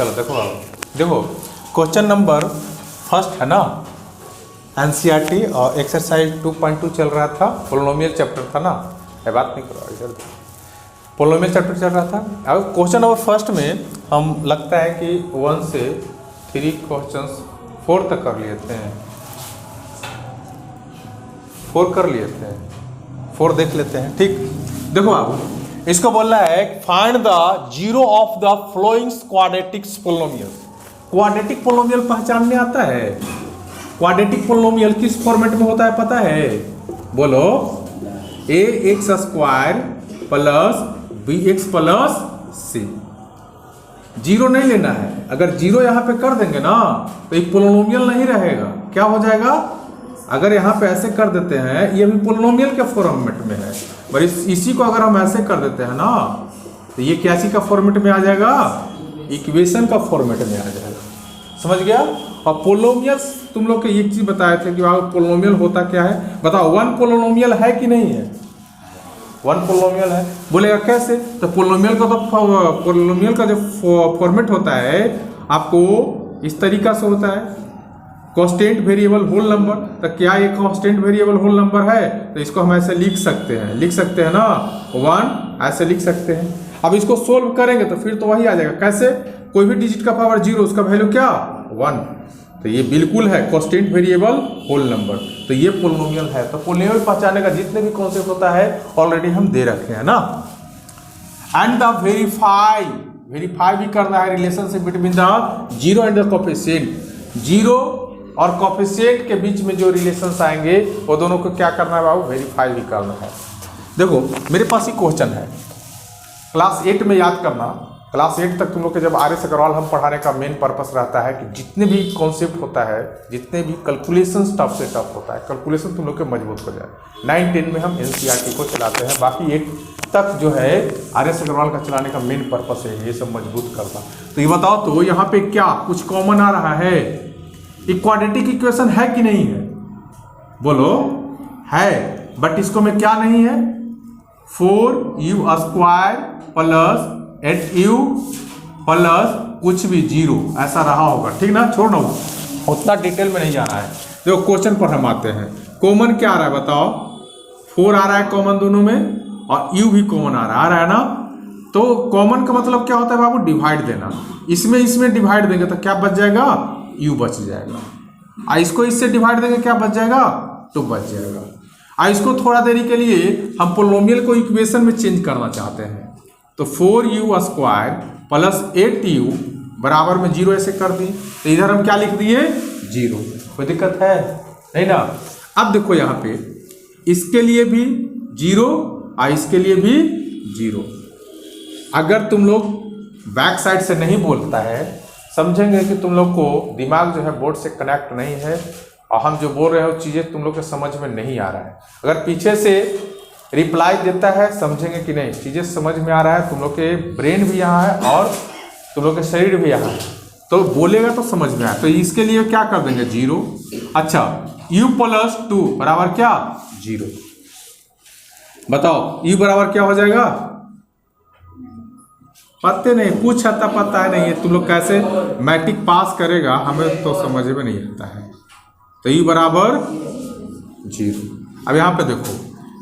चलो देखो देखो क्वेश्चन नंबर फर्स्ट है ना, एनसीईआरटी और एक्सरसाइज 2.2 चल रहा था, पोलिनोमियल चैप्टर था ना, ये बात नहीं करो इधर, पोलिनोमियल चैप्टर चल रहा था। अब क्वेश्चन नंबर फर्स्ट में हम लगता है कि 1 से 3 क्वेश्चंस 4 तक कर लिए थे, 4 कर लिए थे, 4 देख लेते हैं। ठीक, देखो आप इसको बोल रहा है find the zero of the flowing quadratic polynomial. Quadratic polynomial पहचानने आता है? क्वाड्रेटिक पोलिनोमियल किस फॉर्मेट में होता है पता है? बोलो, ax² plus bx plus c। Zero नहीं लेना है, अगर जीरो यहां पे कर देंगे ना तो एक पोलिनोमियल नहीं रहेगा। क्या हो जाएगा? अगर यहाँ पे ऐसे कर देते हैं, ये भी पोलिनोमियल के फॉर्मेट में है, पर इसी को अगर हम ऐसे कर देते हैं ना तो ये कैसी का फॉर्मेट में आ जाएगा? इक्वेशन का फॉर्मेट में आ जाएगा। समझ गया? और पोलिनोमियल तुम लोग को एक चीज बताए थे कि पोलिनोमियल होता क्या है, बताओ। 1 पोलिनोमियल है कि नहीं है? 1 पोलिनोमियल है। बोलेगा कैसे? तो पोलिनोमियल का जो फॉर्मेट होता है आपको इस तरीका से होता है, कांस्टेंट वेरिएबल होल नंबर। तो क्या ये कांस्टेंट वेरिएबल होल नंबर है? तो इसको हम ऐसे लिख सकते हैं ना, 1 ऐसे लिख सकते हैं। अब इसको सोल्व करेंगे तो फिर तो वही आ जाएगा। कैसे? कोई भी डिजिट का पावर 0, उसका वैल्यू क्या? 1। तो ये बिल्कुल है कांस्टेंट वेरिएबल होल नंबर, तो ये पोलिनोमियल है। तो पोलिनोमियल पहचानने का जितने भी कॉन्सेप्ट होता है ऑलरेडी हम दे रखे हैं ना। एंड द वेरीफाई भी करना है relationship between the zero and the coefficient. Zero और कोफिशिएंट के बीच में जो रिलेशंस आएंगे वो दोनों को क्या करना है बाबू? वेरीफाई भी करना है। देखो मेरे पास ही क्वेश्चन है, क्लास 8 में याद करना। क्लास 8 तक तुम लोग के जब RS अग्रवाल हम पढ़ाने का मेन पर्पस रहता है कि जितने भी कॉन्सेप्ट होता है, जितने भी कैलकुलेशन टफ से टफ होता है, कैलकुलेशन तुम लोग के मजबूत हो जाए। 9-10 में हम NCERT को चलाते हैं, बाकी 8 तक जो है RS अग्रवाल का चलाने का मेन पर्पस है ये सब मजबूत करना। तो ये बताओ तो यहाँ पे क्या कुछ कॉमन आ रहा है? क्वाड्रेटिक इक्वेशन है कि नहीं है? बोलो, है, बट इसको में क्या नहीं है? 4u² प्लस 8u प्लस कुछ भी 0 ऐसा रहा होगा। ठीक ना, छोड़ना, उतना डिटेल में नहीं जाना है। देखो क्वेश्चन पर हम आते हैं। कॉमन क्या आ रहा है बताओ? 4 आ रहा है कॉमन दोनों में, और u भी कॉमन आ रहा है ना। तो कॉमन का मतलब क्या होता है बाबू? डिवाइड देना। इसमें डिवाइड देंगे तो क्या बच जाएगा? u बच जाएगा। इसको इससे डिवाइड देंगे, क्या बच जाएगा? 2 बच जाएगा। इसको थोड़ा देरी के लिए हम पोलिनोमियल को इक्वेशन में चेंज करना चाहते हैं, तो 4u² प्लस 8u बराबर में 0 ऐसे कर दी, तो इधर हम क्या लिख दिए? 0। कोई दिक्कत है नहीं ना। अब देखो यहाँ पे इसके लिए भी 0 और इसके लिए भी 0। अगर तुम लोग बैक साइड से नहीं बोलता है, समझेंगे कि तुम लोग को दिमाग जो है बोर्ड से कनेक्ट नहीं है, और हम जो बोल रहे हो चीज़ें तुम लोग के समझ में नहीं आ रहा है। अगर पीछे से रिप्लाई देता है, समझेंगे कि नहीं चीज़ें समझ में आ रहा है, तुम लोग के ब्रेन भी यहाँ है और तुम लोग के शरीर भी यहाँ है, तो बोलेगा तो समझ में आए। तो इसके लिए क्या कर देंगे? 0। अच्छा, u प्लस 2 बराबर क्या? 0। बताओ u बराबर क्या हो जाएगा? पता नहीं, पूछा था, पता है नहीं है। तुम लोग कैसे मैट्रिक पास करेगा हमें तो समझ में नहीं आता है। तो u बराबर 0। अब यहाँ पे देखो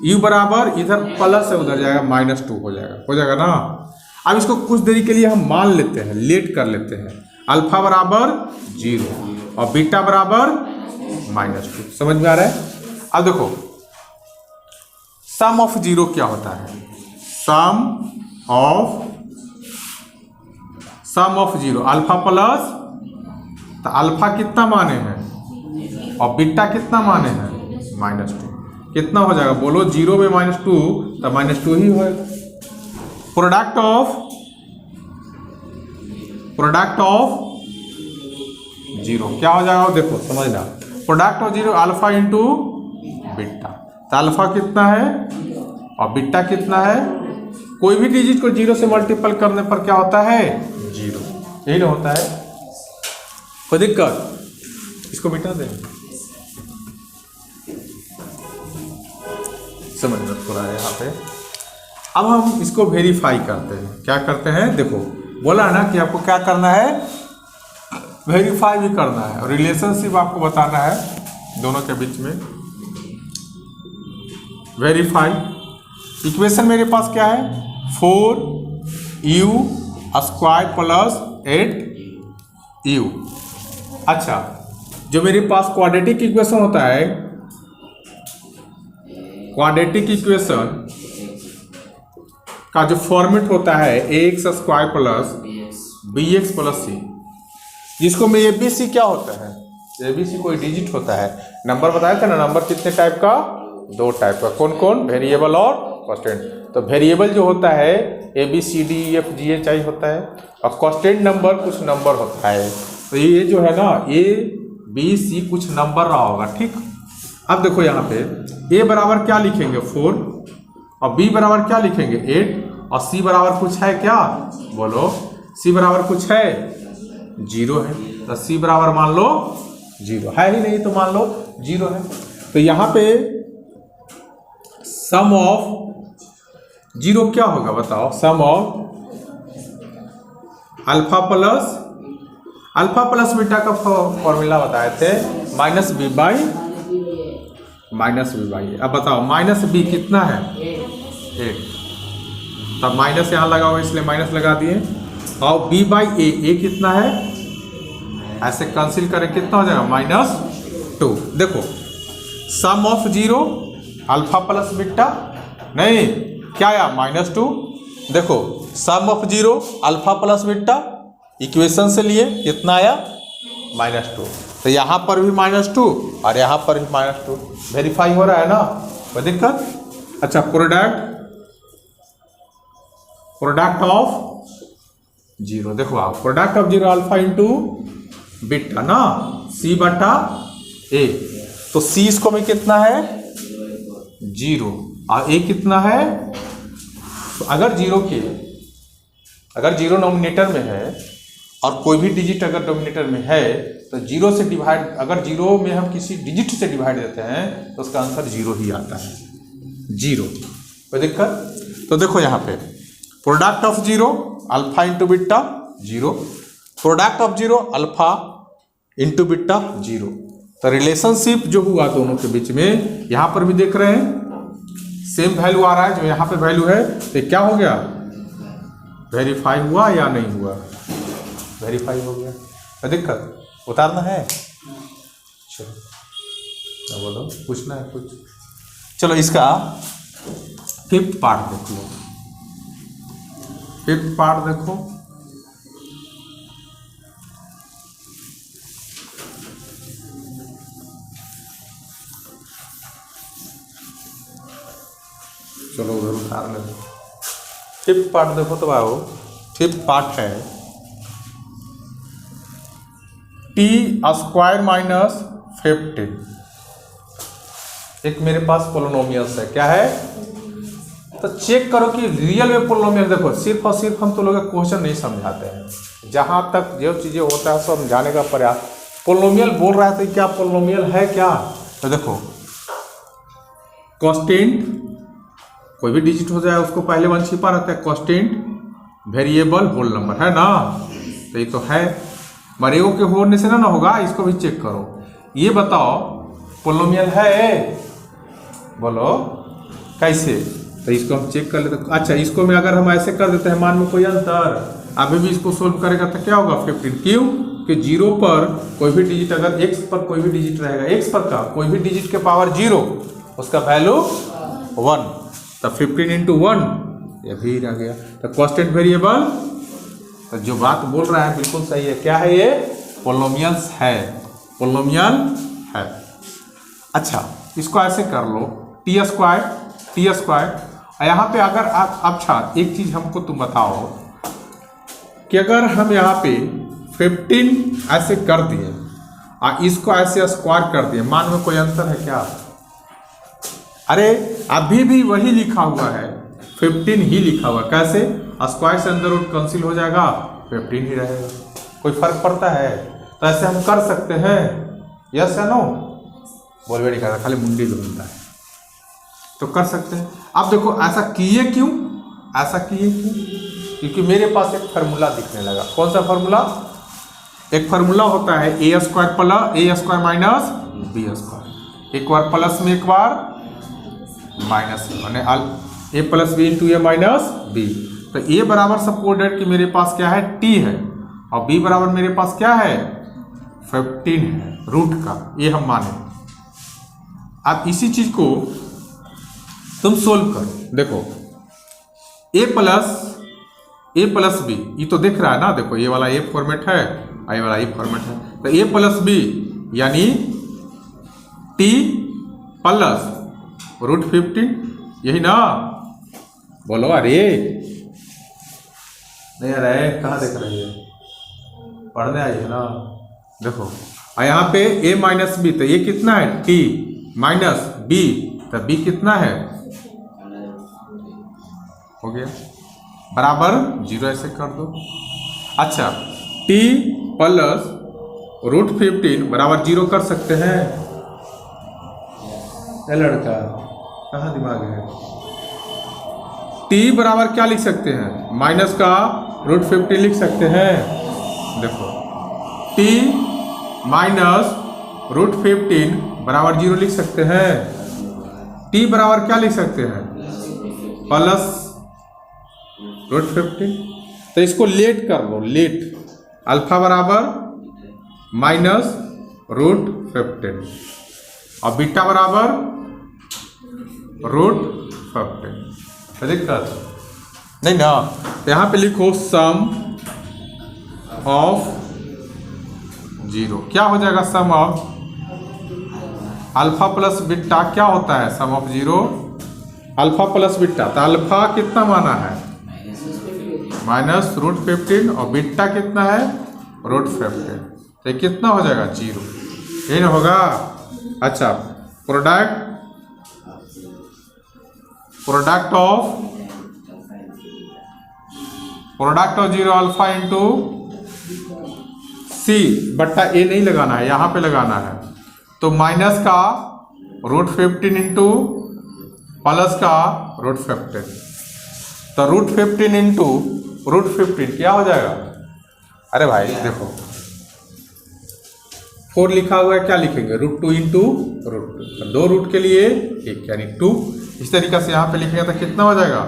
u बराबर इधर प्लस है, उधर जाएगा -2 हो जाएगा ना। अब इसको कुछ देरी के लिए हम मान लेते हैं, लेट कर लेते हैं। अल्फा बराबर 0 और बीटा बराबर -2। समझ में आ रहा है? अब देखो सम ऑफ 0 क्या होता है? सम ऑफ 0 अल्फा प्लस, तो अल्फा कितना माने हैं और बीटा कितना माने हैं? -2। कितना हो जाएगा बोलो? 0 में -2 तो -2 ही होगा। प्रोडक्ट ऑफ 0 क्या हो जाएगा? देखो समझना, product of 0 alpha into beta. तो अल्फा कितना है और बीटा कितना है? कोई भी डिजिट को 0 से मल्टीपल करने पर क्या होता है? 0। यही ना होता है। कोई दिक्कत? इसको मिटा दें, समझना थोड़ा है यहाँ पे। अब हम इसको वेरीफाई करते हैं। क्या करते हैं? देखो बोला है ना कि आपको क्या करना है, वेरीफाई भी करना है और रिलेशनशिप आपको बताना है दोनों के बीच में। वेरीफाई इक्वेशन मेरे पास क्या है, 4u स्क्वायर प्लस 8u। अच्छा, जो मेरे पास क्वाड्रेटिक इक्वेशन होता है, क्वाड्रेटिक इक्वेशन का जो फॉर्मेट होता है ax square plus bx plus c, जिसको में abc क्या होता है, abc कोई डिजिट होता है। नंबर बताया था ना, नंबर कितने टाइप का, 2 टाइप का। कौन कौन, वेरिएबल और कांस्टेंट। तो वेरिएबल जो होता है ABCDEFGH होता है और कांस्टेंट नंबर कुछ नंबर होता है। तो ये जो है ना ABC कुछ नंबर रहा होगा, ठीक। अब देखो यहाँ पे A बराबर क्या लिखेंगे 4 और B बराबर क्या लिखेंगे 8 और C बराबर कुछ है क्या, बोलो, C बराबर कुछ है 0 है। तो C बराबर मान लो 0 है ही नहीं, तो मान लो 0 है। तो यहाँ पे सम ऑफ 0 क्या होगा बताओ, सम ऑफ अल्फा प्लस बीटा का फॉर्मूला बताए थे माइनस बी बाई। अब बताओ माइनस बी कितना है 8, तब माइनस यहाँ लगा हुआ इसलिए माइनस लगा दिए। और बी बाई ए कितना है, ऐसे कैंसिल करें कितना हो जाएगा -2। देखो sum of 0 alpha plus beta, नहीं क्या आया -2। देखो sum of 0 alpha plus beta equation से लिए कितना आया -2। तो यहाँ पर भी -2 और यहाँ पर भी -2, वेरीफाई हो रहा है ना, कोई दिक्कत। अच्छा, प्रोडक्ट ऑफ 0, देखो आप product of 0 alpha into beta ना, C बटा A। तो C इसको में कितना है 0 और A कितना है। तो अगर 0 नोमिनेटर में है और कोई भी डिजिट अगर डोमिनेटर में है तो 0 से डिवाइड, अगर 0 में हम किसी डिजिट से डिवाइड देते हैं तो उसका आंसर 0 ही आता है, 0। कोई दिक्कत। तो देखो यहाँ पे product of 0 alpha into beta 0, product of 0 alpha into beta 0। तो रिलेशनशिप जो हुआ दोनों के बीच में, यहाँ पर भी देख रहे हैं सेम वैल्यू आ रहा है, जो यहाँ पे वैल्यू है। तो क्या हो गया, वेरीफाई हुआ या नहीं हुआ, वेरीफाई हो गया। कोई दिक्कत, उतारना है, चलो बोलो, पूछना है कुछ। चलो इसका 5th पार्ट देख लो, 5th पार्ट देखो। चलो उधर उतार ले, 5th पार्ट देखो। तो आओ 5th पार्ट है t स्क्वायर माइनस 15। एक मेरे पास पोलिनोमियल्स है, क्या है, तो चेक करो कि रियल में पोलिनोमियल। देखो सिर्फ और सिर्फ हम तो लोग क्वेश्चन नहीं समझाते हैं, जहां तक जो चीजें होता है सब समझाने का प्रयास। पोलिनोमियल बोल रहा है तो क्या पोलिनोमियल है क्या, तो देखो कांस्टेंट कोई भी डिजिट हो जाए उसको पहले 1 छिपा रहता है, कांस्टेंट वेरिएबल होल नंबर है ना, तो ये तो है। मरेगो के होने से ना होगा, इसको भी चेक करो। ये बताओ पोलिनोमियल है, बोलो कैसे, तो इसको हम चेक कर लेते। अच्छा, इसको में अगर हम ऐसे कर देते हैं, मान में कोई अंतर, अभी भी इसको सोल्व करेगा तो क्या होगा 15। क्यों कि 0 पर कोई भी डिजिट, अगर x पर कोई भी डिजिट रहेगा, x पर का कोई भी डिजिट के पावर 0, उसका वैल्यू 1, तो 15 इंटू 1 ये भी रह गया। तो कांस्टेंट वेरिएबल, तो जो बात बोल रहा है बिल्कुल सही है। क्या है ये, पोलिनोमियल्स है, पोलिनोमियल है। अच्छा, इसको ऐसे कर लो टी स्क्वायर। यहाँ पे अगर आप, अच्छा एक चीज हमको तुम बताओ कि अगर हम यहाँ पे 15 ऐसे कर दिए और इसको ऐसे स्क्वायर कर दिए, मान में कोई अंतर है क्या, अरे अभी भी वही लिखा हुआ है, 15 ही लिखा हुआ। कैसे, स्क्वायर से अंदर रूट कैंसिल हो जाएगा, 15 ही रहेगा, कोई फर्क पड़ता है। तो ऐसे हम कर सकते हैं, यस या नो, बोलवे नहीं करता, खाली मुंडी घूमता है, तो कर सकते हैं। अब देखो ऐसा किए क्यों, क्योंकि मेरे पास एक फार्मूला दिखने लगा। कौन सा फार्मूला? एक फार्मूला होता है ए स्क्वायर प्लस ए स्क्वायर माइनस बी स्क्वायर, एक बार प्लस में एक बार माइनस, माने ए प्लस बी इंटू ए माइनस बी। तो ए बराबर सपोर्टेड कि मेरे पास क्या है टी है, और बी बराबर मेरे पास क्या है 15 है रूट का, ये हम माने। अब इसी चीज को तुम सोल्व करो। देखो ए प्लस बी, ये तो दिख रहा है ना, देखो ये वाला ए फॉर्मेट है, ये वाला ए फॉर्मेट है। तो ए प्लस बी यानी टी प्लस रूट 15, यही ना? बोलो अरे नहीं आ रहा है, कहाँ देख रही है? पढ़ने आई है ना। देखो और यहाँ पे a माइनस बी, तो ये कितना है t माइनस बी, तो b कितना है, हो गया बराबर 0, ऐसे कर दो। अच्छा t प्लस रूट 15 बराबर 0 कर सकते हैं? ये लड़का कहाँ दिमाग है? t बराबर क्या लिख सकते हैं, माइनस का रूट 15 लिख सकते हैं। देखो t माइनस रूट 15 बराबर 0 लिख सकते हैं। t बराबर क्या लिख सकते हैं, प्लस रूट 15। तो इसको लेट कर लो, लेट अल्फा बराबर माइनस रूट 15 और बीटा बराबर रूट 15। दिक्कत नहीं ना? तो यहाँ पे लिखो सम ऑफ 0, क्या हो जाएगा सम ऑफ अल्फा प्लस बीटा, क्या होता है सम ऑफ 0 अल्फा प्लस बीटा। तो अल्फा कितना माना है माइनस रूट 15 और बीटा कितना है रूट 15, तो कितना हो जाएगा 0, यही ना होगा। अच्छा प्रोडक्ट ऑफ 0 अल्फा इंटू सी बट्टा ए नहीं लगाना है, यहाँ पे लगाना है। तो माइनस का रूट 15 इंटू प्लस का रूट 15, तो रूट 15 इंटू रूट 15 क्या हो जाएगा? अरे भाई देखो 4 लिखा हुआ है, क्या लिखेंगे रूट 2 इंटू रूट 2, 2 रूट के लिए 1 यानी 2। इस तरीके से यहाँ पे लिखेंगे तो कितना हो जाएगा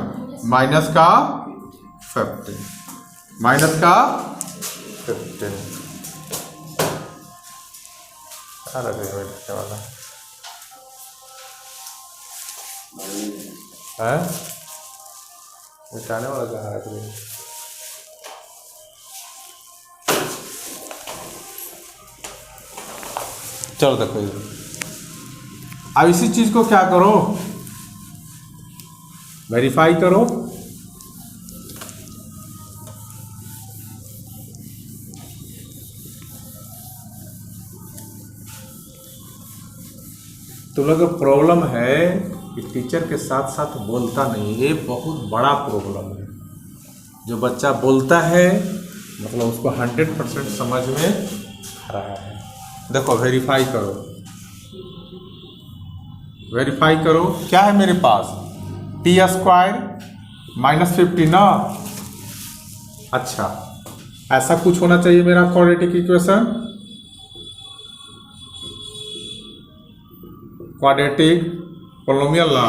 माइनस का 15, माइनस का 15 वाला है मिटाने वाला कहाँ है? चलो देखो अब इसी चीज को क्या करो, वेरीफाई करो। तुम लोग का प्रॉब्लम है कि टीचर के साथ साथ बोलता नहीं, ये बहुत बड़ा प्रॉब्लम है। जो बच्चा बोलता है मतलब उसको 100% समझ में आ रहा है। देखो वेरीफाई करो, वेरीफाई करो। क्या है मेरे पास टी स्क्वायर माइनस 50 ना। अच्छा ऐसा कुछ होना चाहिए मेरा क्वाड्रेटिक इक्वेशन, क्वाड्रेटिक पोलिनोमियल ना।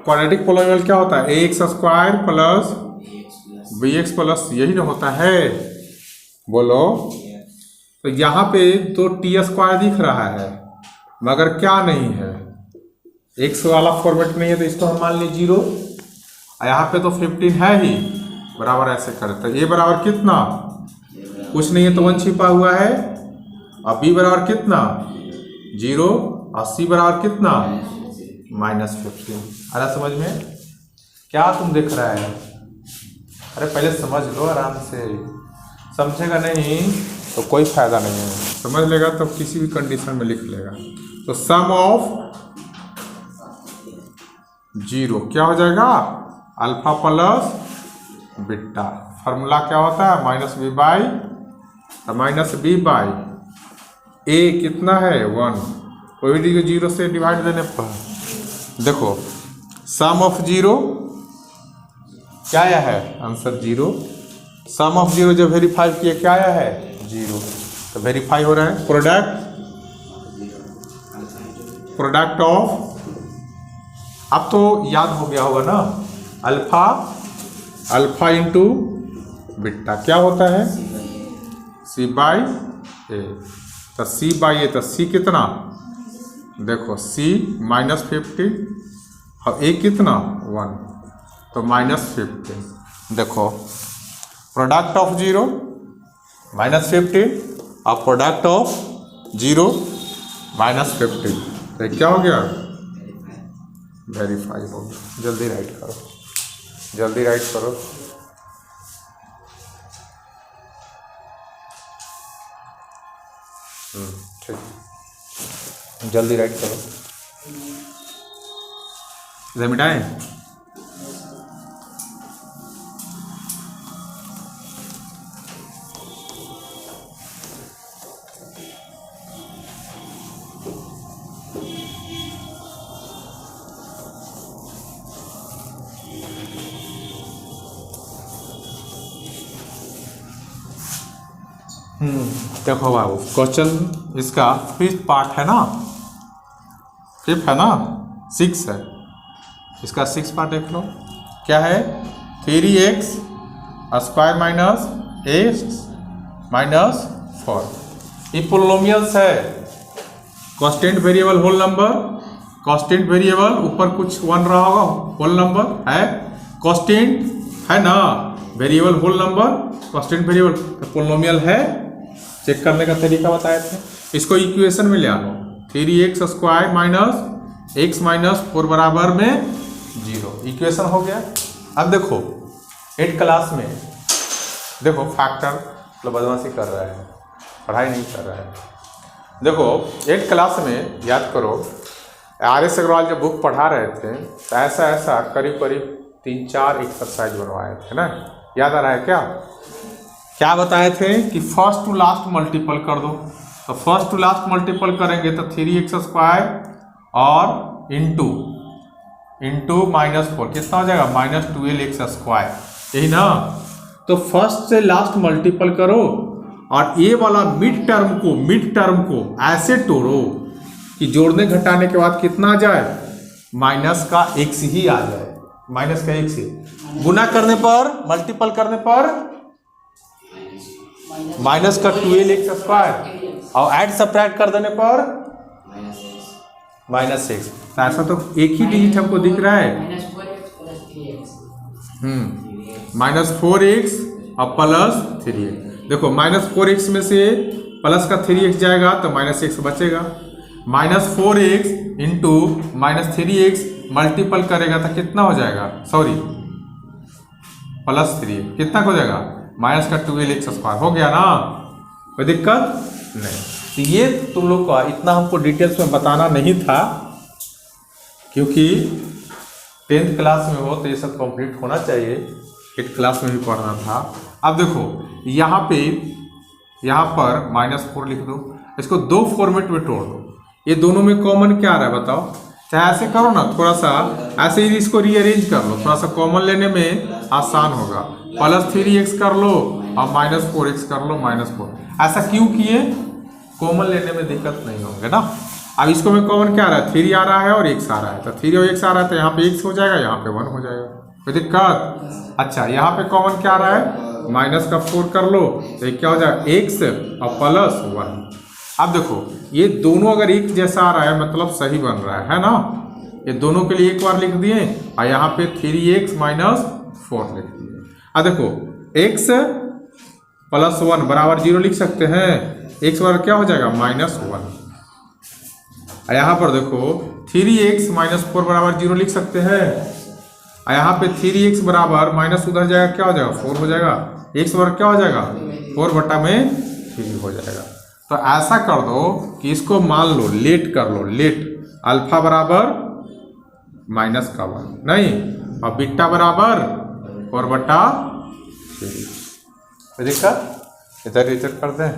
क्वाड्रेटिक पोलिनोमियल क्या होता है, x square plus b x plus, यही ना होता है, बोलो। तो यहाँ पे तो टी स्क्वायर दिख रहा है मगर क्या नहीं है, एक्स वाला फॉर्मेट नहीं है, तो इसको हम मान ली 0। यहाँ पे तो 15 है ही, बराबर ऐसे करते। ये बराबर कितना, कुछ नहीं है तो 1 छिपा हुआ है, और बी बराबर कितना 0, और सी बराबर कितना -15। आ रहा समझ में? क्या तुम देख रहा है? अरे पहले समझ लो आराम से, समझेगा नहीं तो कोई फायदा नहीं है, समझ लेगा तो किसी भी कंडीशन में लिख लेगा। तो सम ऑफ 0 क्या हो जाएगा, अल्फा प्लस बीटा। फार्मूला क्या होता है माइनस बी बाई ए कितना है 1, कोई भी 0 से डिवाइड देने पर देखो सम ऑफ जीरो क्या आया है, answer zero. Sum of zero जब वेरीफाई किए क्या आया है, जीरो। तो वेरीफाई हो रहा है। प्रोडक्ट ऑफ, अब तो याद हो गया होगा ना, अल्फा इंटू बीटा क्या होता है, सी बाई ए। तो सी बाई ए, तो सी कितना, देखो सी -15 और ए कितना 1, तो -15। देखो प्रोडक्ट ऑफ जीरो -15 और प्रोडक्ट ऑफ जीरो -15, तो क्या हो गया, वेरीफाई हो गया। जल्दी राइट करो, जल्दी राइट करो। ठीक, जल्दी राइट करो। इधर मिटाएं। देखो बाबू, क्वेश्चन इसका 5th पार्ट है ना, 5th है ना, 6 है, इसका 6 पार्ट देख लो। क्या है, 3x square minus x minus 4, ये पोलिनोमियल्स है। Constant variable whole number, constant variable ऊपर कुछ 1 रहा होगा, होल नंबर है, कांस्टेंट है ना, variable whole number, constant variable, polynomial है। चेक करने का तरीका बताए थे, इसको इक्वेशन में ले आनो। 3x square minus x minus 4 बराबर में 0, इक्वेशन हो गया। अब देखो 8 क्लास में देखो फैक्टर मतलब बदमाशी कर रहा है, पढ़ाई नहीं कर रहा है। देखो 8 क्लास में याद करो, RS अग्रवाल जब बुक पढ़ा रहे थे तो ऐसा ऐसा करीब करीब 3-4 एक्सरसाइज बनवाए थे ना, याद आ रहा है क्या? क्या बताए थे कि फर्स्ट टू लास्ट मल्टीपल कर दो, तो फर्स्ट टू लास्ट मल्टीपल करेंगे तो 3x स्क्वायर और इंटू -4 कितना हो जाएगा, -12x स्क्वायर, यही ना। तो फर्स्ट से लास्ट मल्टीपल करो और ये वाला मिड टर्म को ऐसे तोड़ो कि जोड़ने घटाने के बाद कितना आ जाए, माइनस का x ही आ जाए, माइनस का x ही। गुना करने पर, मल्टीपल करने पर माइनस का 12x स्क्वायर और ऐड सब्ट्रैक्ट कर देने पर -x। तो ऐसा तो एक ही डिजिट हमको दिख रहा है, -4x और +3x। देखो -4x में से प्लस का 3x जाएगा तो -x बचेगा, -4x इंटू -3x मल्टीपल करेगा तो कितना हो जाएगा, सॉरी +3 कितना हो जाएगा, माइनस का 12x स्क्वायर हो गया ना, कोई दिक्कत नहीं। तो ये तुम लोग का इतना हमको डिटेल्स में बताना नहीं था, क्योंकि 10th क्लास में हो तो ये सब कंप्लीट होना चाहिए, 8th क्लास में भी पढ़ना था। अब देखो यहाँ पर -4 लिख दो, इसको 2 फॉर्मेट में तोड़ दो, ये दोनों में कॉमन क्या आ रहा है बताओ। चाहे ऐसे करो ना, थोड़ा सा ऐसे ही इसको रीअरेंज कर लो, थोड़ा सा कॉमन लेने में आसान होगा। +3x कर लो और -4x कर लो, -4। ऐसा क्यों किए, कॉमन लेने में दिक्कत नहीं होंगे ना। अब इसको में कॉमन क्या आ रहा है, 3 आ रहा है और x आ रहा है, तो 3 और x आ रहा है तो यहाँ पे x हो जाएगा, यहाँ पे 1 हो जाएगा, कोई दिक्कत। अच्छा यहाँ पे कॉमन क्या आ रहा है, -4 कर लो तो ये क्या हो जाएगा, x और +1। अब देखो ये दोनों अगर एक जैसा आ रहा है मतलब सही बन रहा है ना, ये दोनों के लिए एक बार लिख दिए और यहाँ पे 3x - 4 लिख दिए। अब देखो x +1 बराबर 0 लिख सकते हैं, x बराबर क्या हो जाएगा, -1। और यहाँ पर देखो 3x - 4 बराबर 0 लिख सकते हैं, और यहाँ पे 3x बराबर माइनस उधर जाएगा क्या हो जाएगा, 4 हो जाएगा, x बराबर क्या हो जाएगा, 4/3 हो जाएगा। तो ऐसा कर दो कि इसको मान लो लेट कर लो, लेट अल्फा बराबर -1 नहीं और बीटा बराबर 4/3। दिक्कत इधर रिजेक्ट कर दें।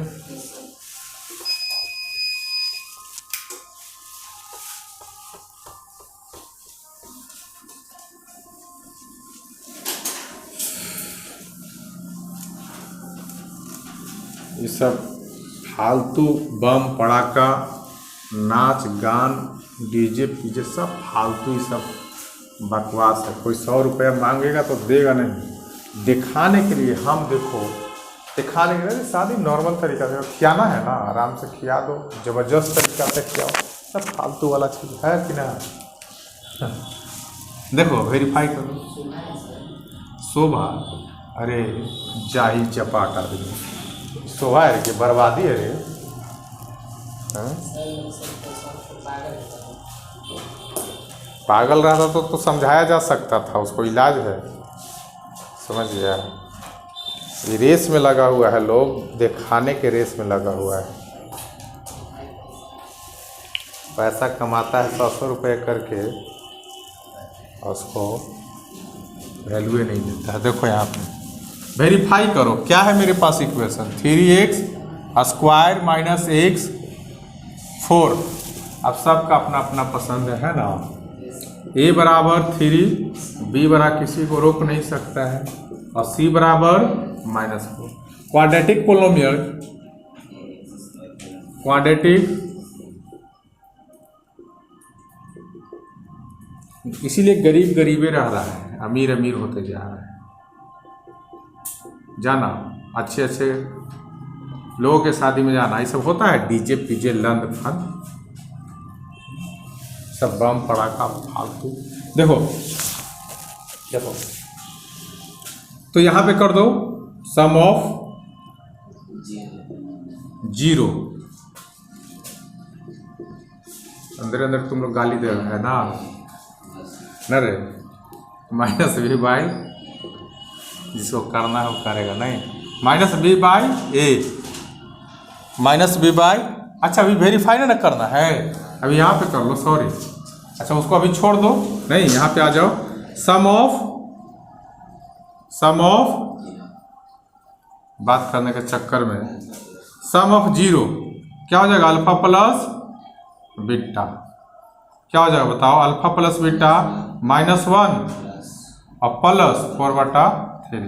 ये सब फालतू बम पड़ाका नाच गान डीजे पीजे सब फालतू, ये सब बकवास है। कोई 100 रुपया मांगेगा तो देगा नहीं, दिखाने के लिए। हम देखो दिखाने के लिए, शादी नॉर्मल तरीका से खियाना है ना, आराम से खिया दो, ज़बरदस्त तरीका से खिलाओ। सब फालतू वाला चीज़ है कि ना। देखो वेरीफाई करो। शोभा, अरे जाही चपाटा दी शोभा है कि बर्बादी है रे। पागल रहता तो समझाया जा सकता था, उसको इलाज है, समझ गया। ये रेस में लगा हुआ है, लोग दिखाने के रेस में लगा हुआ है। पैसा कमाता है 100 रुपये करके, और उसको वैल्यू नहीं देता है। देखो यहाँ पे वेरीफाई करो, क्या है मेरे पास इक्वेशन 3x² माइनस x 4। अब सबका अपना अपना पसंद है ना। a बराबर 3, b बराबर किसी को रोक नहीं सकता है, और c बराबर -4। क्वाड्रेटिक पोलिनोमियल, क्वाड्रेटिक, इसीलिए गरीब गरीबे रह रहा है, अमीर अमीर होते जा रहा है। जाना अच्छे अच्छे लोगों के शादी में जाना, ये सब होता है, डीजे पीजे लंद फंद, सब बम पड़ाका फालतू। देखो देखो, तो यहाँ पे कर दो सम ऑफ 0। अंदर अंदर तुम लोग गाली दे रहे है ना, न रे। -b/, जिसको करना है वो करेगा, नहीं -b/a, -b/, अच्छा अभी वेरीफाई ना करना है, अभी यहाँ पे कर लो, सॉरी। अच्छा उसको अभी छोड़ दो, नहीं यहाँ पे आ जाओ। सम ऑफ बात करने के चक्कर में, सम ऑफ 0 क्या हो जाएगा, अल्फा प्लस बीटा। क्या हो जाएगा बताओ, अल्फा प्लस बीटा -1 और प्लस 4/3।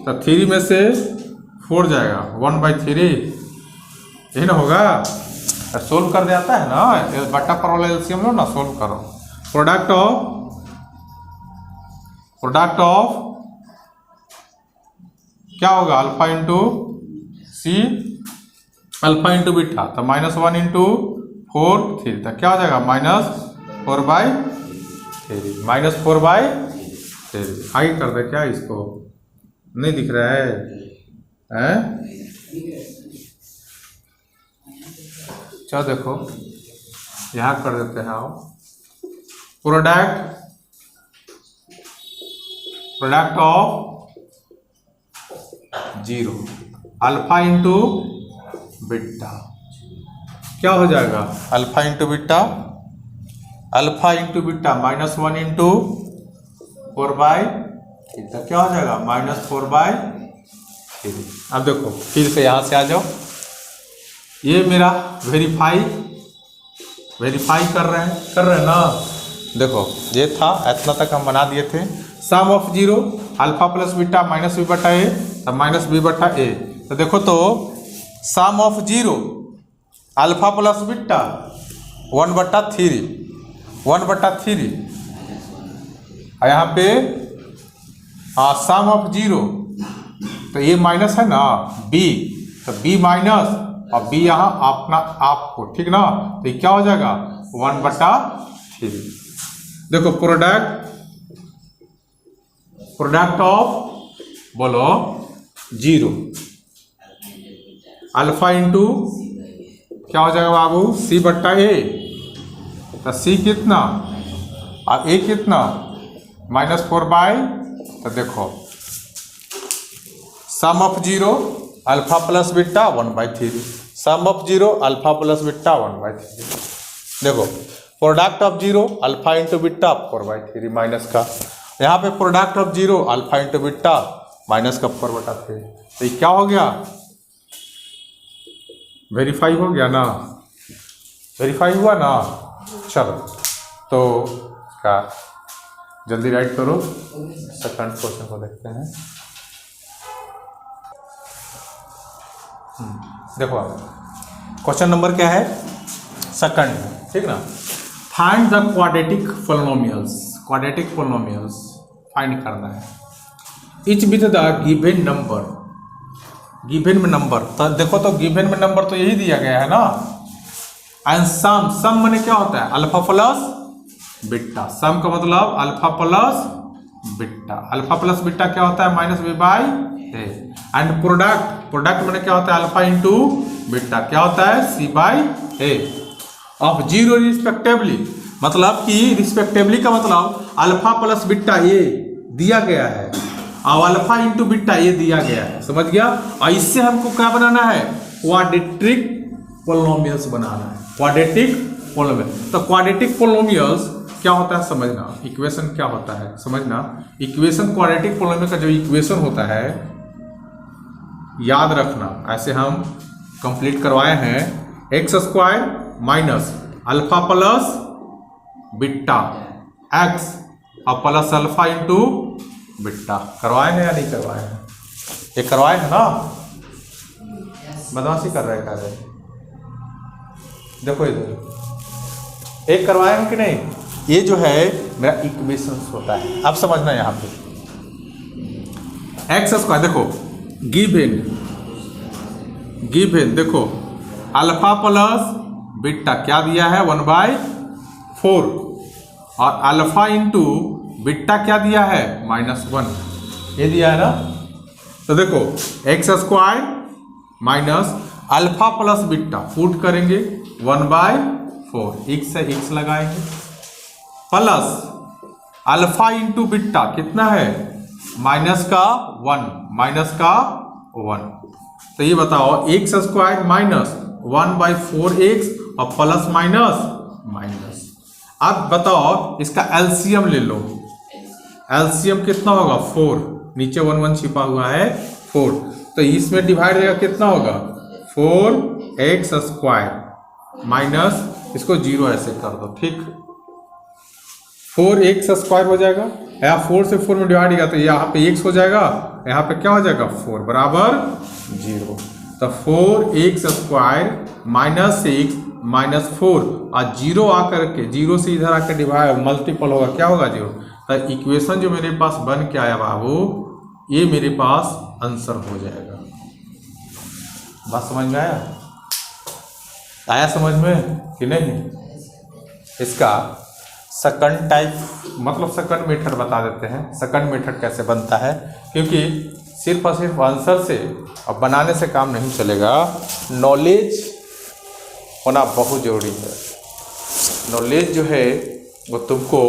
तो 3 में से 4 जाएगा, 1/3, यही ना होगा। सोल्व कर देता है ना, बट्टा पर वाला एलसीएम लो ना, सोल्व करो। प्रोडक्ट ऑफ क्या होगा, अल्फा इंटू सी, अल्फा इंटू बीटा, तो -1 इंटू 4 3, तो क्या हो जाएगा -4/3, -4/3। आगे कर दे क्या, इसको नहीं दिख रहा है? चलो देखो यहाँ कर देते हैं। आओ, product of 0 alpha into beta, क्या हो जाएगा, अल्फा इंटू बीटा -1 इंटू 4/3, तो क्या हो जाएगा -4/3। अब देखो फिर से यहाँ से आ जाओ, ये मेरा वेरीफाई कर रहे हैं ना। देखो ये था, इतना तक हम बना दिए थे। Sum of 0 alpha plus beta -b/a, तो -b/a। तो देखो तो sum of 0 alpha plus beta 1/3, और यहाँ पे सम ऑफ 0, तो ये माइनस है ना b, तो b माइनस और b यहाँ अपना आपको, ठीक ना। तो ये क्या हो जाएगा 1/3। देखो प्रोडक्ट ऑफ बोलो 0 अल्फा इंटू क्या हो जाएगा बाबू c/a, तो c कितना और a कितना -4/, तो देखो sum of 0 alpha plus beta 1/3, sum of 0 alpha plus beta 1/3। देखो product of 0 alpha into beta 4/3 minus का, यहाँ पे product of 0 alpha into beta minus का 4/3। तो ये क्या हो गया, वेरीफाई हो गया ना, वेरीफाई हुआ ना। चलो तो क्या जल्दी राइट करो, सेकंड क्वेश्चन को देखते हैं। देखो क्वेश्चन नंबर क्या है, सेकंड, ठीक ना। Find the quadratic polynomials, quadratic polynomials find करना है। Etch with the given number, given में नंबर, तो देखो तो गिवन में नंबर तो यही दिया गया है ना। एंड सम, सम माने क्या होता है, अल्फा प्लस बीटा, सम का मतलब alpha plus beta, alpha plus beta क्या होता है, minus b by a. And product, product माने क्या होता है, अल्फा इंटू बीटा क्या होता है, c by a of zero respectively, मतलब कि रिस्पेक्टिवली का मतलब अल्फा प्लस बीटा ये दिया गया है और अल्फा इंटू बीटा ये दिया गया है, समझ गया। और इससे हमको क्या बनाना है, क्वाड्रेटिक पोलिनोमियल्स बनाना है, क्वाड्रेटिक पोलिनोमियल। तो क्वाड्रेटिक पोलिनोमियल्स क्या होता है समझना, इक्वेशन क्या होता है समझना। इक्वेशन क्वाड्रेटिक पोलिनोमियल का जो इक्वेशन होता है याद रखना, ऐसे हम कंप्लीट करवाए हैं, x square minus alpha plus beta x और प्लस अल्फा इंटू बीटा, करवाए हैं या नहीं करवाए हैं, ये करवाए हैं ना, बदमाशी कर रहे हैं क्या, देखो इधर एक करवाए हैं कि नहीं, ये जो है मेरा इक्वेशन होता है। अब समझना यहाँ पे एक्स स्क्वायर, देखो गिवन, गिवन देखो अल्फा प्लस बीटा क्या दिया है 1/4 और अल्फा इंटू बीटा क्या दिया है -1, ये दिया है ना। तो देखो x square minus alpha plus beta put करेंगे 1/4, x से x लगाएंगे प्लस अल्फा इंटू बीटा कितना है माइनस का 1, तो ये बताओ एक्स स्क्वायर माइनस 1/4x और प्लस माइनस। अब बताओ इसका एलसीएम ले लो, एलसीएम कितना होगा 4, नीचे 1 छिपा हुआ है 4, तो इसमें डिवाइड देगा कितना होगा 4x स्क्वायर माइनस इसको 0 ऐसे कर दो, ठीक 4x स्क्वायर हो जाएगा, यहाँ 4 से 4 में डिवाइड किया तो यहाँ पे x हो जाएगा, यहाँ पे क्या हो जाएगा 4 बराबर 0, तो 4x स्क्वायर माइनस 6 -4 और 0 आकर के 0 से इधर आकर डिवाइड मल्टीपल होगा, क्या होगा 0। तो इक्वेशन जो मेरे पास बन के आया बाबू, ये मेरे पास आंसर हो जाएगा। बात समझ में आया, आया समझ में कि नहीं। इसका सेकंड टाइप मतलब सेकंड मेथड बता देते हैं, सेकंड मेथड कैसे बनता है, क्योंकि सिर्फ और सिर्फ आंसर से और बनाने से काम नहीं चलेगा, नॉलेज होना बहुत ज़रूरी है। नॉलेज जो है वो तुमको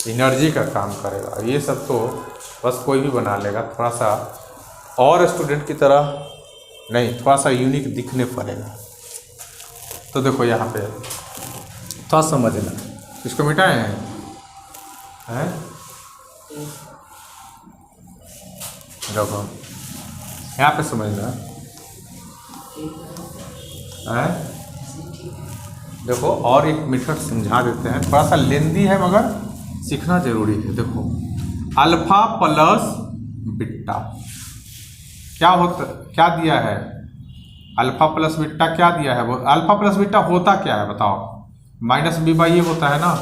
एनर्जी का काम करेगा, ये सब तो बस कोई भी बना लेगा, थोड़ा सा और स्टूडेंट की तरह नहीं, थोड़ा सा यूनिक दिखने पड़ेगा। तो देखो यहाँ पे थोड़ा समझना, इसको मिटाए हैं देखो यहाँ पे समझना है, देखो और एक मेथड समझा देते हैं, थोड़ा सा लेंदी है मगर सीखना जरूरी है। देखो अल्फा प्लस बीटा क्या होता, क्या दिया है, अल्फा प्लस बीटा क्या दिया है, वो अल्फा प्लस बीटा होता क्या है बताओ, -b/a होता है ना,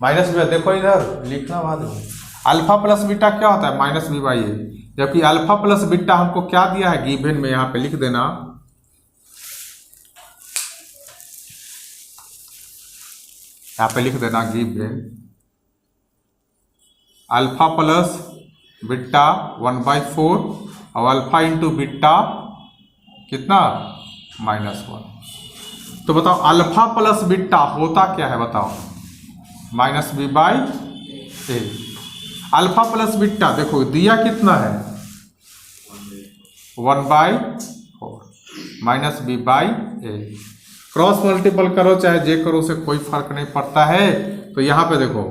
-b, देखो इधर लिखना बाद में, अल्फा प्लस बीटा क्या होता है -b/a, जबकि अल्फा प्लस बीटा हमको क्या दिया है गिवन में, यहाँ पे लिख देना यहाँ पे लिख देना गिवन अल्फा प्लस बीटा 1/4 और अल्फा इंटू बीटा कितना -1। तो बताओ अल्फा प्लस बीटा होता क्या है बताओ, -b/a। अल्फा प्लस बीटा देखो दिया कितना है 1/4 -b/a, क्रॉस मल्टीपल करो चाहे जे करो, से कोई फर्क नहीं पड़ता है। तो यहाँ पे देखो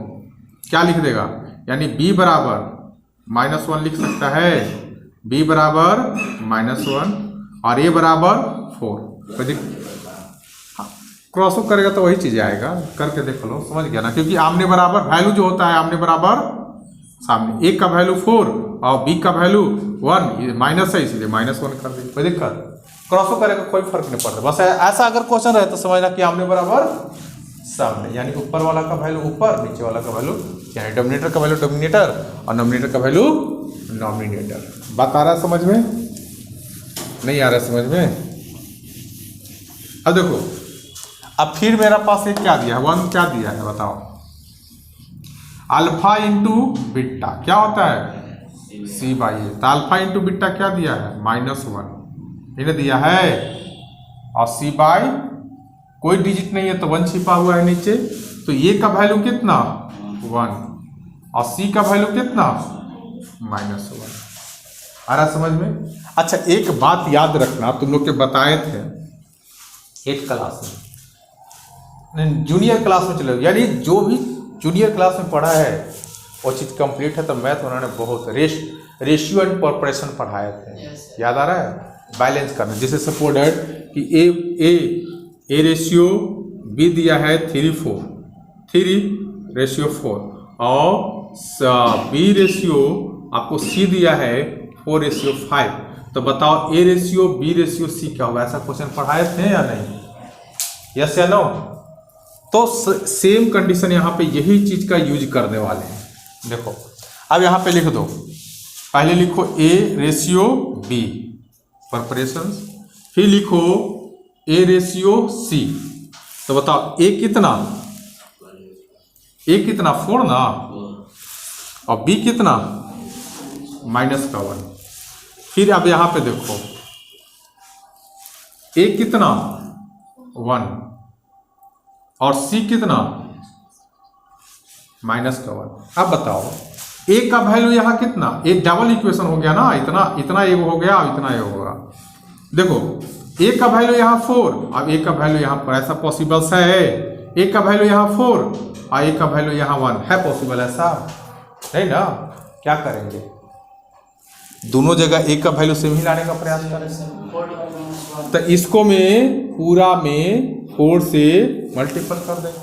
क्या लिख देगा, यानी b बराबर -1 लिख सकता है, b बराबर -1 और a बराबर 4, क्रॉस करेगा तो वही चीज़ आएगा, करके देख लो, समझ गया ना। क्योंकि आमने बराबर वैल्यू जो होता है आमने बराबर सामने, a का वैल्यू 4 और b का वैल्यू 1, ये माइनस है इसीलिए -1 कर दी, कोई दिक्कत। क्रॉसो करेगा कोई फर्क नहीं पड़ता। बस ऐसा अगर क्वेश्चन रहे तो समझना कि आमने बराबर सामने, यानी ऊपर वाला का वैल्यू ऊपर, नीचे वाला का वैल्यू, यानी डोमिनेटर का वैल्यू डोमिनेटर और नॉमिनेटर का वैल्यू नॉमिनेटर। बात आ रहा है समझ में? नहीं आ रहा है समझ में? अब देखो, अब फिर मेरा पास एक क्या दिया है, 1 क्या दिया है बताओ। अल्फा इंटू बीटा क्या होता है C/A, तो अल्फा इंटू बीटा क्या दिया है -1 इन्हें दिया है, और C/, कोई डिजिट नहीं है तो 1 छिपा हुआ है नीचे, तो A का वैल्यू कितना 1 और C का वैल्यू कितना -1। आ रहा समझ में? अच्छा एक बात याद रखना, तुम लोग के बताए थे 8th क्लास में, जूनियर क्लास में चले, यानी जो भी जूनियर क्लास में पढ़ा है वो चीज़ कंप्लीट है, तो मैथ उन्होंने बहुत रेशियो एंड प्रोपोर्शन पढ़ाए थे। याद आ रहा है? बैलेंस करना, जैसे सपोर्टेड कि ए रेशियो बी दिया है 3:4 और बी रेशियो आपको सी दिया है 4:5, तो बताओ a ratio b ratio c क्या होगा? ऐसा क्वेश्चन पढ़ाए थे या नहीं? यस या नो? तो सेम कंडीशन यहाँ पे यही चीज का यूज करने वाले हैं। देखो अब यहाँ पे लिख दो, पहले लिखो ए रेशियो बी प्रोपोर्शन, फिर लिखो ए रेशियो सी, तो बताओ ए कितना 4 ना, और बी कितना -1। फिर अब यहाँ पे देखो ए कितना 1 और सी कितना -1। अब बताओ ए का वैल्यू यहाँ कितना, एक डबल इक्वेशन हो गया ना, इतना एक हो गया और इतना एक होगा। देखो ए का वैल्यू यहाँ 4, अब ए का वैल्यू यहाँ पर, ऐसा पॉसिबल है? ए का वैल्यू यहाँ 4 और ए का वैल्यू यहाँ 1 है पॉसिबल? ऐसा नहीं ना। क्या करेंगे, दोनों जगह ए का वैल्यू सेम ही लाने का प्रयास करेंगे, तो इसको में पूरा में 4 से मल्टीपल कर देंगे,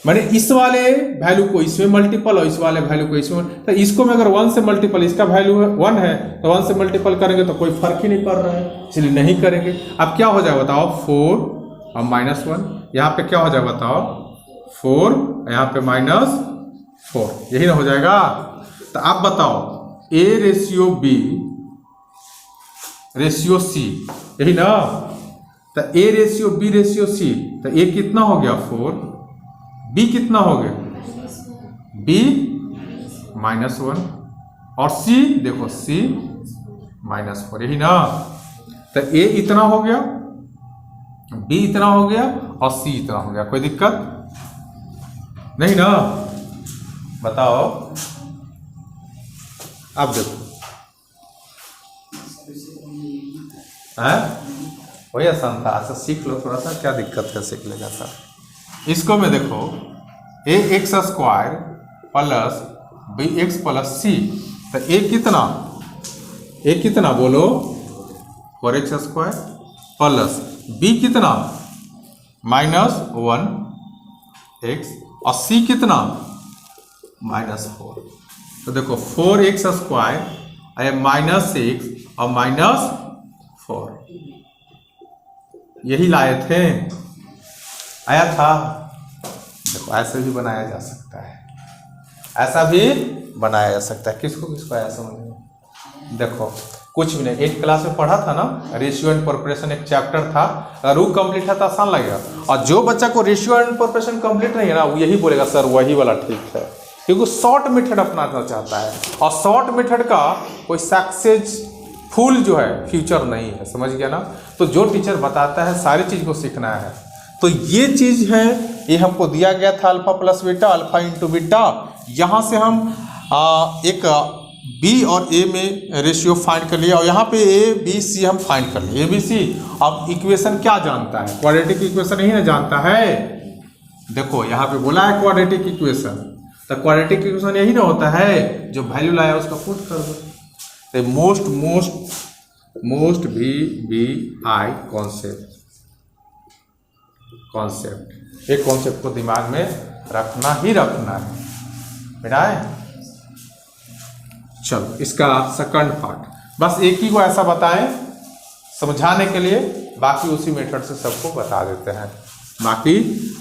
माने इस वाले वैल्यू को इसमें मल्टीपल और इस वाले वैल्यू को इसमें, तो इसको में अगर 1 से मल्टीपल, इसका वैल्यू 1 है तो 1 से मल्टीपल करेंगे तो कोई फर्क ही नहीं पड़ रहा है, इसलिए नहीं करेंगे। अब क्या हो जाएगा बताओ, 4 और -1, यहाँ पे क्या हो जाएगा बताओ 4, यहाँ पे -4, यही ना हो जाएगा। तो आप बताओ a ratio b ratio c, यही ना, तो a ratio b ratio c, तो ए कितना हो गया 4, बी कितना हो गया बी -1 और सी देखो सी -4, यही ना। तो ए इतना हो गया, बी इतना हो गया और सी इतना हो गया, कोई दिक्कत नहीं ना? बताओ अब देखो वही आसान था, ऐसा सीख लो थोड़ा सा, क्या दिक्कत है, सीख लेगा सर। इसको में देखो ax² plus bx plus c, तो ए कितना बोलो 4x² प्लस b कितना -1x और c कितना -4, तो देखो 4x² -6 और -4 यही लाए थे, आया था। देखो ऐसे भी बनाया जा सकता है, ऐसा भी बनाया जा सकता है, किसको किसको आया समझ में? देखो कुछ भी नहीं, 8th क्लास में पढ़ा था ना, रेशियो एंड प्रोपोर्शन एक चैप्टर था, अगर वो कंप्लीट है तो आसान लगेगा, और जो बच्चा को रेशियो एंड प्रोपोर्शन कंप्लीट नहीं है ना, वो यही बोलेगा सर वही वाला ठीक है, क्योंकि शॉर्ट मेथड अपनाना चाहता है, और शॉर्ट मेथड का कोई सक्सेसफुल जो है फ्यूचर नहीं है, समझ गया ना। तो जो टीचर बताता है सारी चीज़ को सीखना है, तो ये चीज़ है, ये हमको दिया गया था alpha plus beta, alpha into beta, यहाँ से हम एक बी और ए में रेशियो फाइंड कर लिया, और यहाँ पे ए बी सी हम फाइंड कर लिए, ए बी सी। अब इक्वेशन क्या जानता है, क्वाड्रेटिक इक्वेशन ही ना जानता है। देखो यहाँ पे बोला है क्वाड्रेटिक इक्वेशन, तो क्वाड्रेटिक इक्वेशन यही ना होता है, जो वैल्यू लाया उसका पुट कर दो। तो मोस्ट VBI कॉन्सेप्ट, एक कॉन्सेप्ट को दिमाग में रखना ही रखना है बेटा। चलो इसका सेकंड पार्ट, बस एक ही को ऐसा बताएं, समझाने के लिए, बाकी उसी मेथड से सबको बता देते हैं। बाकी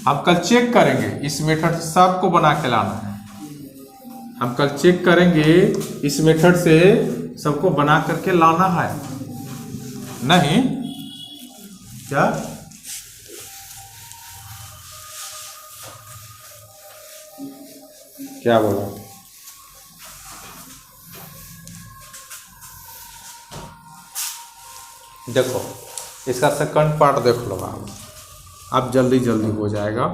हम कल चेक करेंगे, इस मेथड से सबको बना के लाना है। हम कल चेक करेंगे इस मेथड से सबको बना करके लाना है, नहीं क्या? क्या बोला? देखो इसका सेकंड पार्ट देख लो आप, अब जल्दी जल्दी हो जाएगा।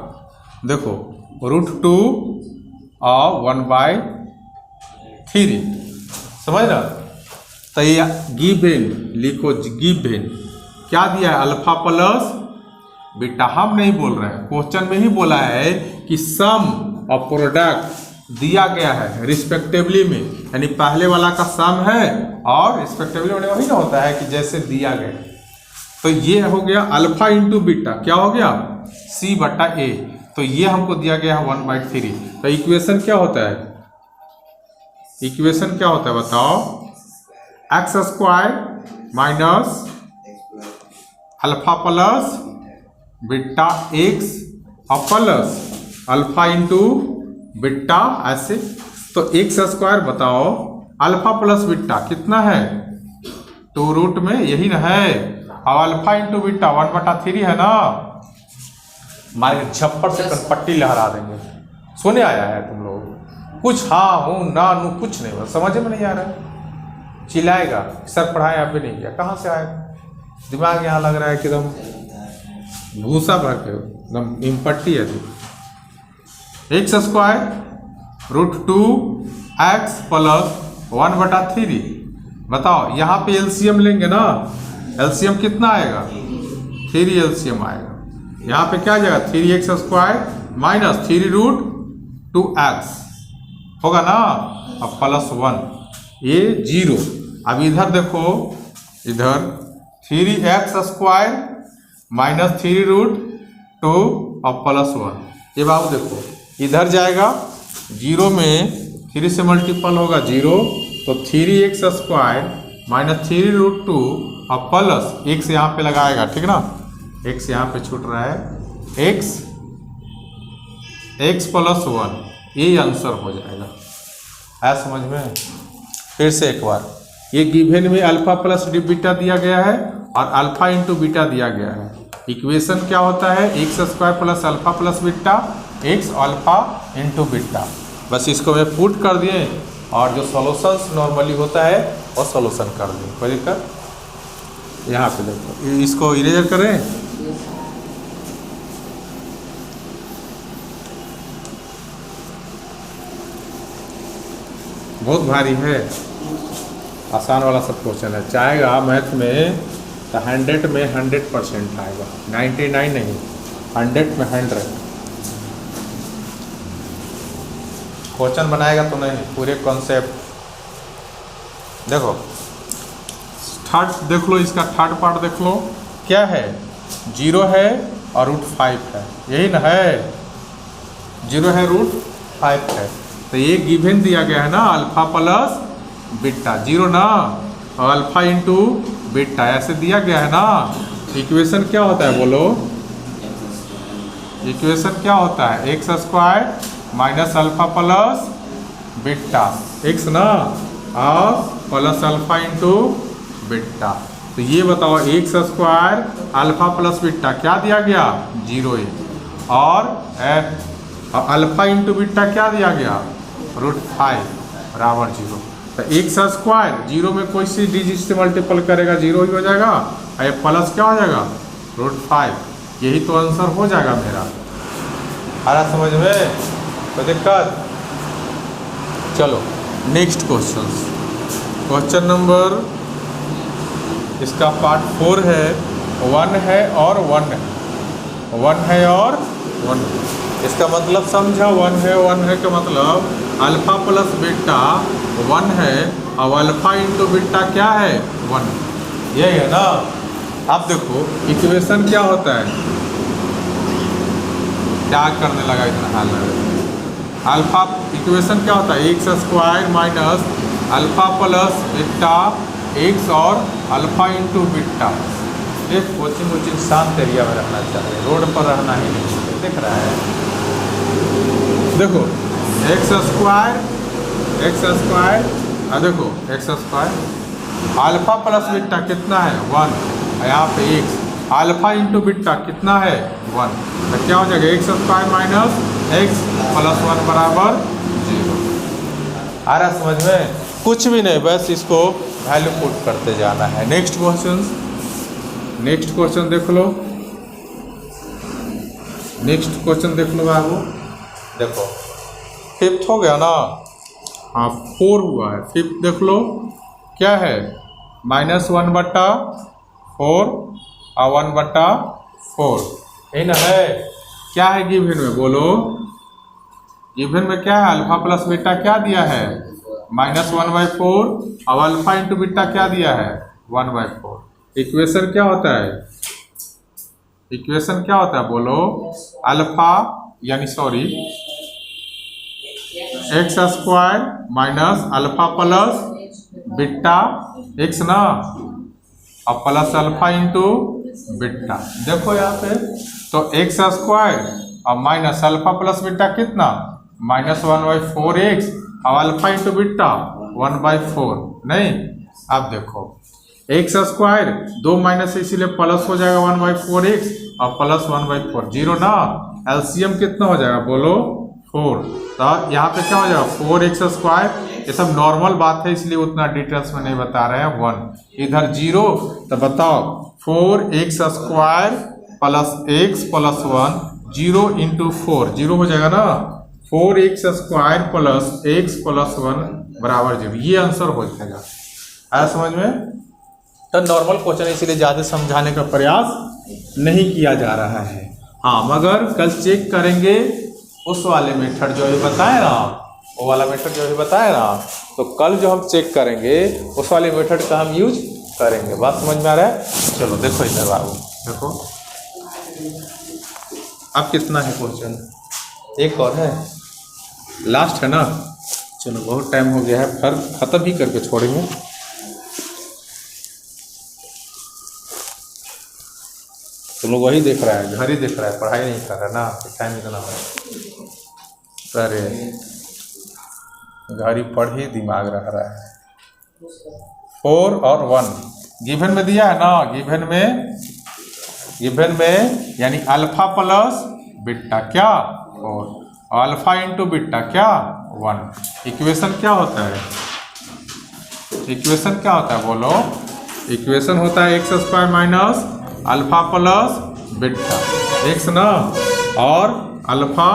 देखो √2 और 1/3 समझ ना। तो ये गिवन लिखो, गिवन क्या दिया है? Alpha plus beta. हम नहीं बोल रहे हैं, क्वेश्चन में ही बोला है कि सम और प्रोडक्ट दिया गया है रिस्पेक्टिवली में, यानी पहले वाला का सम है और रिस्पेक्टिवली में वही ना होता है कि जैसे दिया गया। तो ये हो गया अल्फा इंटू बीटा, क्या हो गया? C/A। तो ये हमको दिया गया है 1/3। तो इक्वेशन क्या होता है? इक्वेशन क्या होता है बताओ? x² minus alpha plus beta x और प्लस अल्फा इंटू बीटा ऐसे। तो x² बताओ, अल्फा प्लस बीटा कितना है? 2 रूट में यही ना है, और अल्फा इंटू बीटा 1/3 है ना। मारे झप्पड़ से पट्टी लहरा देंगे। सोने आया है तुम लोग? कुछ हाँ हूँ ना नू कुछ नहीं, बस समझ में नहीं आ रहा है। चिल्लाएगा सर पढ़ाए आप भी नहीं किया, कहाँ से आएगा? दिमाग यहाँ लग रहा है कि एकदम भूसा भर के एकदम इम्पट्टी है। x² √2x plus 1/3। बताओ यहाँ पे एलसीएम लेंगे ना, एलसीएम कितना आएगा? 3 एलसीएम आएगा। यहाँ पे क्या जाएगा? 3x² माइनस 3√2x होगा ना, अब प्लस 1, ये 0। अब इधर देखो, इधर 3x² माइनस 3√2 और प्लस 1। ये बाबू देखो इधर जाएगा, 0 में 3 से मल्टीपल होगा 0, तो 3x² माइनस 3√2 और प्लस x यहाँ पे लगाएगा, ठीक ना? x यहाँ पे छूट रहा है, x प्लस 1, ये आंसर हो जाएगा। है समझ में? फिर से एक बार, ये गिवन में अल्फा प्लस बीटा दिया गया है और अल्फा इंटू बीटा दिया गया है। इक्वेशन क्या होता है? x² plus alpha plus beta, x alpha into beta. बस इसको मैं पुट कर दिए और जो सॉल्यूशंस नॉर्मली होता है वो सॉल्यूशन कर दिए। कोई दिक्कत? यहाँ पे देखो, इसको इरेजर करें। बहुत भारी है, आसान वाला सब क्वेश्चन है। चाहेगा मैथ में तो 100 में 100% आएगा, 99 नहीं, 100 में 100 क्वेश्चन बनाएगा तो नहीं, पूरे कॉन्सेप्ट। देखो थर्ड देख लो, इसका थर्ड पार्ट देख लो, क्या है? 0 है और √5 है, यही ना है? 0 है, √5 है। तो ये गिवन दिया गया है ना, अल्फा प्लस बीटा 0 ना, और अल्फा इंटू बीटा ऐसे दिया गया है ना। इक्वेशन क्या होता है बोलो? इक्वेशन क्या होता है? x² minus alpha plus beta x ना, और प्लस अल्फा इंटू बीटा। तो ये बताओ x² अल्फा प्लस बीटा क्या दिया गया? 0 और अल्फा इंटू बीटा क्या दिया गया? √5 बराबर 0। तो x² 0 में कोई सी डिजिट से मल्टीपल करेगा 0 ही हो जाएगा, और ये प्लस क्या हो जाएगा? √5। यही तो आंसर हो जाएगा मेरा। आ रहा समझ में? तो दिक्कत? चलो नेक्स्ट क्वेश्चन, क्वेश्चन नंबर इसका पार्ट 4 है। 1 है और 1 है, 1 है और 1 है। इसका मतलब समझा? 1 है का मतलब अल्फा प्लस बीटा 1 है और अल्फा इंटू बीटा क्या है? 1। यही है ना। अब देखो इक्वेशन क्या होता है? क्या करने लगा इतना हाल है? अल्फा इक्वेशन क्या होता है? x² minus alpha plus beta x और अल्फा इंटू बीटा। एक कोचिंग शांत एरिया में रहना चाहिए, रोड पर रहना ही नहीं चाहिए। देख रहा है, देखो एक्स स्क्वायर देखो x square alpha plus beta कितना है 1, यहाँ पे एक्स अल्फा इंटू बीटा कितना है 1, तो क्या हो जाएगा x square minus x plus 1 बराबर 0। आ रहा समझ में? कुछ भी नहीं, बस इसको वैल्यू पुट करते जाना है। नेक्स्ट क्वेश्चन देख लो, बाबू। देखो फिफ्थ हो गया ना, हाँ 4 हुआ है, फिफ्थ देख लो क्या है -1/4 और 1/4 यही ना है। क्या है गिवन में, बोलो गिवन में क्या है? अल्फा प्लस बीटा क्या दिया है -1/4 और अल्फा इंटू बीटा क्या दिया है 1/4। इक्वेशन क्या होता है? बोलो alpha x square minus alpha plus beta x ना, और प्लस अल्फा इंटू बीटा। देखो यहाँ पे तो एक्स स्क्वायर और माइनस अल्फा प्लस बीटा कितना -1/4x और अल्फा इंटू बीटा 1/4 नहीं। अब देखो एक्स स्क्वायर 2 माइनस इसीलिए प्लस हो जाएगा 1/4x और प्लस 1/4 0 ना, एलसीएम कितना हो जाएगा बोलो 4। तो यहाँ पे क्या हो जाएगा 4x स्क्वायर, ये सब नॉर्मल बात है इसलिए उतना डिटेल्स में नहीं बता रहे हैं। 1 इधर 0, तो बताओ 4x square plus x plus 1 0 into 4 0 हो जाएगा ना, 4x square plus x plus 1 बराबर 0, ये आंसर हो जाएगा। आया समझ में? तो नॉर्मल क्वेश्चन इसलिए ज़्यादा समझाने का प्रयास नहीं किया जा रहा है। हाँ मगर कल चेक करेंगे उस वाले मेथड जो अभी बताए ना, वो वाला मेथड जो अभी बताए ना, तो कल जो हम चेक करेंगे उस वाले मेथड का हम यूज करेंगे। बात समझ में आ रहा है? चलो देखो इधर बाबू, देखो अब कितना है क्वेश्चन, एक और है, लास्ट है ना। चलो बहुत टाइम हो गया है, फिर खत्म ही करके छोड़ेंगे। तो लोग वही देख रहा है, घर ही देख रहा है, पढ़ाई नहीं कर रहा है ना, टाइम इतना है। अरे घर ही पढ़ ही दिमाग रह रहा है। 4 और 1 गिवन में दिया है ना, गिवन में यानी अल्फा प्लस बीटा क्या 4 और अल्फा इंटू बीटा क्या 1। इक्वेशन क्या होता है? बोलो इक्वेशन होता है x square minus alpha plus beta x ना, और अल्फा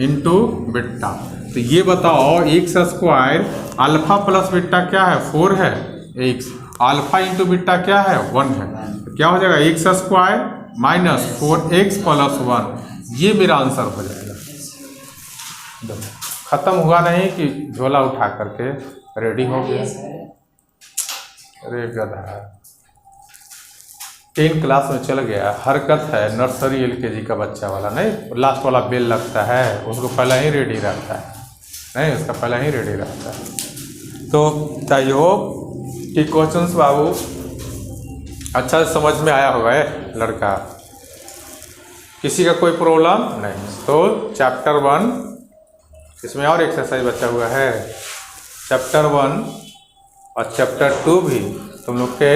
इंटू बीटा। तो ये बताओ x square alpha plus beta क्या है 4 है एक्स, अल्फा इंटू बीटा क्या है 1 है, तो क्या हो जाएगा x square minus 4x plus 1, ये मेरा आंसर हो जाएगा। खत्म हुआ नहीं कि झोला उठा करके रेडी हो गया। अरे गधा 10 क्लास में चल गया, हरकत है नर्सरी LKG का बच्चा वाला, नहीं लास्ट वाला बेल लगता है उसको पहले ही रेडी रहता है, नहीं उसका पहले ही रेडी रहता है। तो आई होप कि क्वेश्चंस बाबू अच्छा से समझ में आया होगा। लड़का किसी का कोई प्रॉब्लम नहीं, तो चैप्टर 1 इसमें और एक्सरसाइज बचा हुआ है, चैप्टर 1 और चैप्टर 2 भी तुम लोग के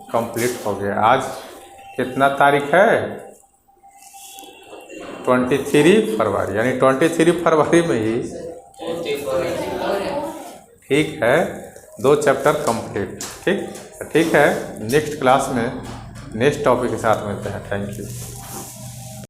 कंप्लीट हो गया। आज कितना तारीख है 23 फरवरी, यानी 23 फरवरी में ही ठीक है 2 चैप्टर कंप्लीट। ठीक है, नेक्स्ट क्लास में नेक्स्ट टॉपिक के साथ मिलते हैं। Thank you.